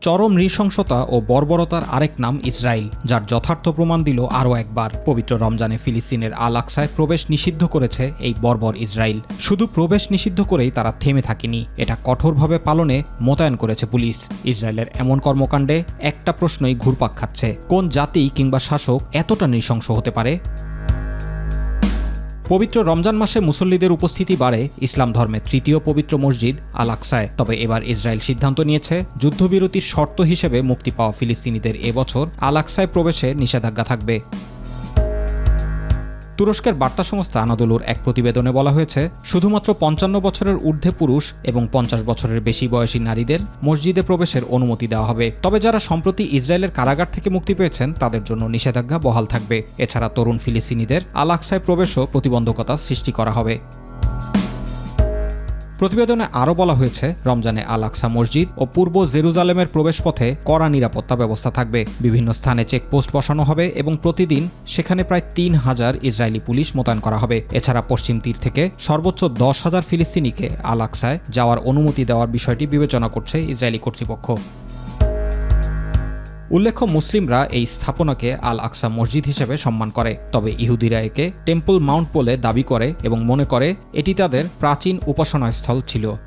চরম নৃশংসতা ও বর্বরতার আরেক নাম ইসরায়েল, যার যথার্থ প্রমাণ দিল আরও একবার। পবিত্র রমজানে ফিলিস্তিনের আল আকসায় প্রবেশ নিষিদ্ধ করেছে এই বর্বর ইসরায়েল। শুধু প্রবেশ নিষিদ্ধ করেই তারা থেমে থাকেনি, এটা কঠোরভাবে পালনে মোতায়েন করেছে পুলিশ। ইসরায়েলের এমন কর্মকাণ্ডে একটা প্রশ্নই ঘুরপাক খাচ্ছে, কোন জাতি কিংবা শাসক এতটা নৃশংস হতে পারে? পবিত্র রমজান মাসে মুসল্লিদের উপস্থিতি বাড়ে ইসলাম ধর্মের তৃতীয় পবিত্র মসজিদ আল আকসায়। তবে এবার ইসরায়েল সিদ্ধান্ত নিয়েছে যুদ্ধবিরতির শর্ত হিসেবে মুক্তি পাওয়া ফিলিস্তিনিদের এবছর আল আকসায় প্রবেশে নিষেধাজ্ঞা থাকবে। তুরস্কের বার্তা সংস্থা আনাদোলুর এক প্রতিবেদনে বলা হয়েছে, শুধুমাত্র ৫৫ বছরের ঊর্ধ্বে পুরুষ এবং ৫০ বছরের বেশি বয়সী নারীদের মসজিদে প্রবেশের অনুমতি দেওয়া হবে। তবে যারা সম্প্রতি ইসরায়েলের কারাগার থেকে মুক্তি পেয়েছেন তাদের জন্য নিষেধাজ্ঞা বহাল থাকবে। এছাড়া তরুণ ফিলিস্তিনিদের আল আকসায় প্রবেশও প্রতিবন্ধকতা সৃষ্টি করা হবে। প্রতিবেদনে আরও বলা হয়েছে, রমজানে আল আকসা মসজিদ ও পূর্ব জেরুজালেমের প্রবেশপথে কড়া নিরাপত্তা ব্যবস্থা থাকবে। বিভিন্ন স্থানে চেকপোস্ট বসানো হবে এবং প্রতিদিন সেখানে প্রায় ৩,০০০ ইসরায়েলি পুলিশ মোতায়েন করা হবে। এছাড়া পশ্চিম তীর থেকে সর্বোচ্চ ১০,০০০ ফিলিস্তিনিকে আল আকসায় যাওয়ার অনুমতি দেওয়ার বিষয়টি বিবেচনা করছে ইসরায়েলি কর্তৃপক্ষ। উল্লেখ্য, মুসলিমরা এই স্থাপনাকে আল আকসা মসজিদ হিসেবে সম্মান করে, তবে ইহুদিরা একে টেম্পল মাউন্ট বলে দাবি করে এবং মনে করে এটি তাদের প্রাচীন উপাসনাস্থল ছিল।